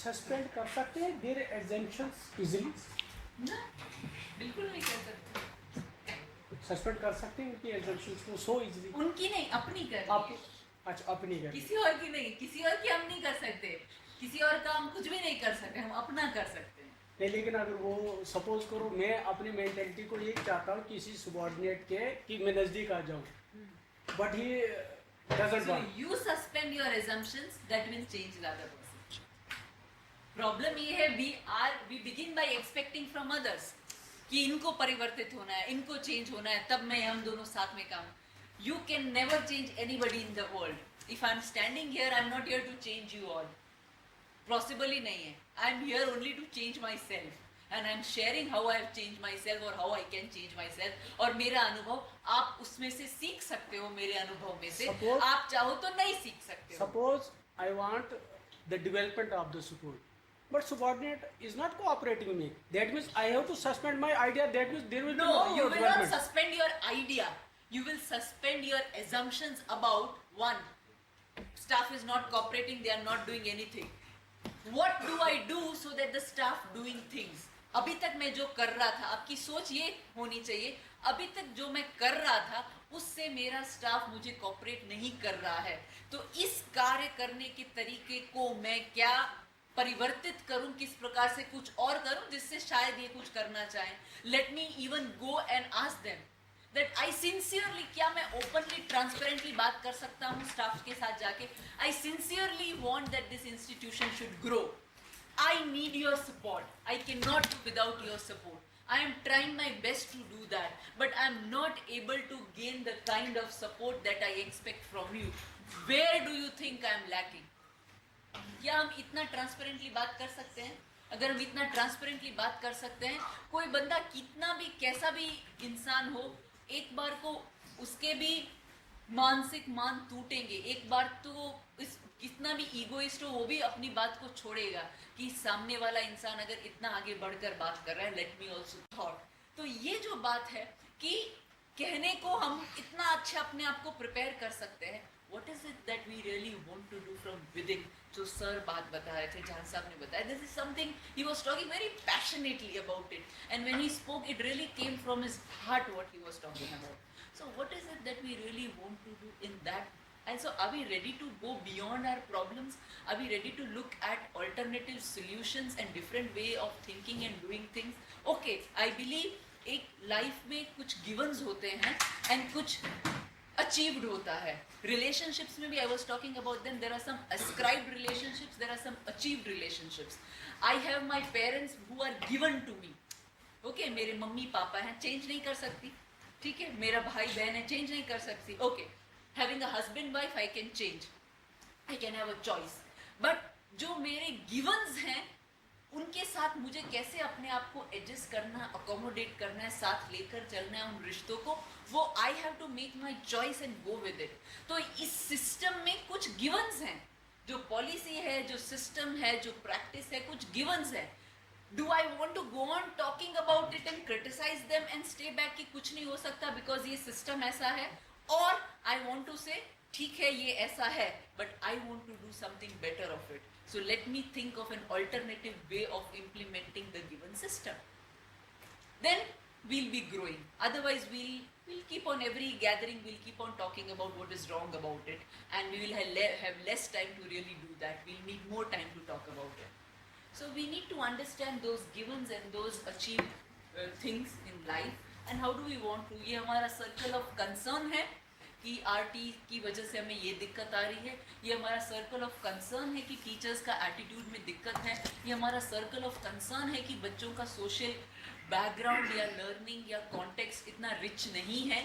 Suspend कर सकते हैं देयर एग्जेम्पशंस इजीली? ना, बिल्कुल नहीं कर सकते। सस्पेंड कर सकते हैं उनकी एग्जेम्पशंस को सो इजीली? उनकी नहीं, अपनी कर। आप अच्छा अपनी कर, किसी और की नहीं, किसी और की हम नहीं कर सकते, किसी और का हम कुछ भी नहीं कर सकते, हम अपना कर सकते हैं। नहीं, लेकिन अगर वो सपोज करो मैं अपनी मेंटेलिटी को ये चाहता हूँ किसी सबॉर्डिनेट के कि मैं नजदीक आ जाऊँ, but he doesn't So want. you suspend your assumptions, that will change the other person. Problem ये है we begin by expecting from others कि इनको परिवर्तित होना है, इनको चेंज होना है, तब मैं हम दोनों साथ में काम। You can never change anybody in the world. If I'm standing here, I'm not here to change you all. Possible ही नहीं है. I'm here only to change myself. And I'm sharing how I've changed myself or how I can change myself. और मेरा अनुभव आप उसमें से सीख सकते हो, मेरे अनुभव में से। आप चाहो तो नहीं सीख सकते हो। Suppose I want the development of the school, but subordinate is not cooperating with me. That means I have to suspend my idea. That means there will be No, no you will not development. suspend your idea. You will suspend your assumptions about one. Staff is not cooperating, they are not doing anything. What do I do so that the staff doing things? अभी तक मैं जो कर रहा था, आपकी सोच ये होनी चाहिए, अभी तक जो मैं कर रहा था उससे मेरा स्टाफ मुझे कोऑपरेट नहीं कर रहा है, तो इस कार्य करने के तरीके को मैं क्या परिवर्तित करूं, किस प्रकार से कुछ और करूं जिससे शायद ये कुछ करना चाहें। Let me even go and ask them that I sincerely, क्या मैं ओपनली ट्रांसपेरेंटली बात कर सकता हूं स्टाफ के साथ जाके, I sincerely want that this institution should grow, I need your support. I cannot do without your support. I am trying my best to do that, but I am not able to gain the kind of support that I expect from you. Where do you think I am lacking? क्या हम इतना transparently बात कर सकते हैं? अगर हम इतना ट्रांसपेरेंटली बात कर सकते हैं, कोई बंदा कितना भी कैसा भी इंसान हो, एक बार को उसके भी मानसिक मान टूटेंगे, एक बार तो इस कितना भी ईगोइस्ट हो वो भी अपनी बात को छोड़ेगा कि सामने वाला इंसान अगर इतना आगे बढ़कर बात कर रहा है, लेट मी ऑल्सो थॉट। तो ये जो बात है कि कहने को हम इतना अच्छा अपने आप को प्रिपेयर कर सकते हैं, what is it that we really want to do from within? जो सर बात बता रहे थे, जहां साहब ने बताया, this is something he was talking very passionately about it, and when he spoke it really came from his heart what he was talking about. So what is it that we really want to do in that? And so are we ready to go beyond our problems? Are we ready to look at alternative solutions and different way of thinking and doing things? Okay, I believe एक life में कुछ गिवन्स होते हैं and कुछ achieved होता है। Relationships में भी I was talking about them, there are some ascribed relationships, there are some achieved relationships. I have my parents who are given to me. Okay, मेरे मम्मी पापा हैं, चेंज नहीं कर सकती, ठीक है, मेरा भाई बहन है, चेंज नहीं कर सकती, okay, having a husband wife I can change, I can have a choice, but जो मेरे गिवन्स हैं उनके साथ मुझे कैसे अपने आप को एडजस्ट करना है, अकोमोडेट करना है, साथ लेकर चलना है उन रिश्तों को, वो I have to make my choice and go with it. तो इस सिस्टम में कुछ गिवन्स हैं, जो पॉलिसी है, जो सिस्टम है, जो प्रैक्टिस है, कुछ गिवन्स है। Do I want to go on talking about it and criticize them and stay back कि कुछ नहीं हो सकता because ये सिस्टम ऐसा है, और I want to say ठीक है ये ऐसा है but I want to do something better of it. So let me think of an alternative way of implementing the given system. Then we'll be growing. Otherwise we'll keep on every gathering, we'll keep on talking about what is wrong about it, and we will have less time to really do that. We'll need more time to talk about it. So we need to understand those givens and those achieved things in life, and how do we want to, ये हमारा circle of concern है कि RT की वजह से हमें ये दिक्कत आ रही है, ये हमारा सर्कल ऑफ कंसर्न है कि टीचर्स का एटीट्यूड में दिक्कत है, ये हमारा सर्कल ऑफ कंसर्न है कि बच्चों का सोशल बैकग्राउंड या लर्निंग या कॉन्टेक्स्ट इतना रिच नहीं है,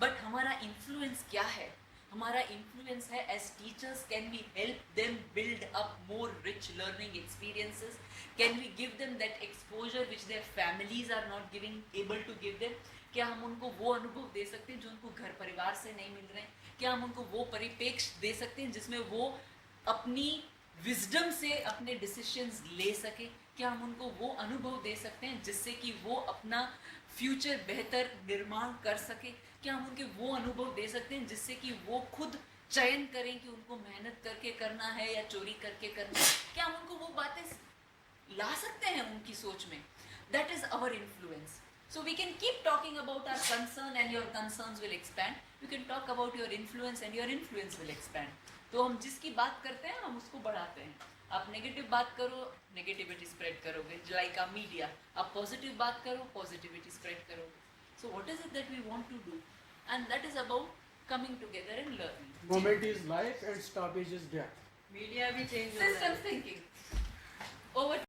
बट हमारा इन्फ्लुएंस क्या है, हमारा इन्फ्लुएंस है as teachers, can we help them build up more rich learning experiences, can we give them that exposure which their families are not giving able to give them, क्या हम उनको वो अनुभव दे सकते हैं जो उनको घर परिवार से नहीं मिल रहे हैं, क्या हम उनको वो परिप्रेक्ष्य दे सकते हैं जिसमें वो अपनी विजडम से अपने डिसीजंस ले सके, क्या हम उनको वो अनुभव दे सकते हैं जिससे कि वो अपना फ्यूचर बेहतर निर्माण कर सके, क्या हम उनके वो अनुभव दे सकते हैं जिससे कि वो खुद चयन करें कि उनको मेहनत करके करना है या चोरी करके करना है, क्या हम उनको वो बातें ला सकते हैं उनकी सोच में. That is our influence. So we can keep talking about our concern and your concerns will expand. You can talk about your influence and your influence will expand. तो हम जिसकी बात करते हैं हम उसको बढ़ाते हैं. आप नेगेटिव बात करो, नेगेटिविटी स्प्रेड करोगे. लाइक आ मीडिया, आप पॉजिटिव बात करो, पॉजिटिविटी स्प्रेड करोगे. So what is it that we want to do? And that is about coming together and learning. Moment is life and stoppage is death. Media भी change हो रहा है. System thinking. Over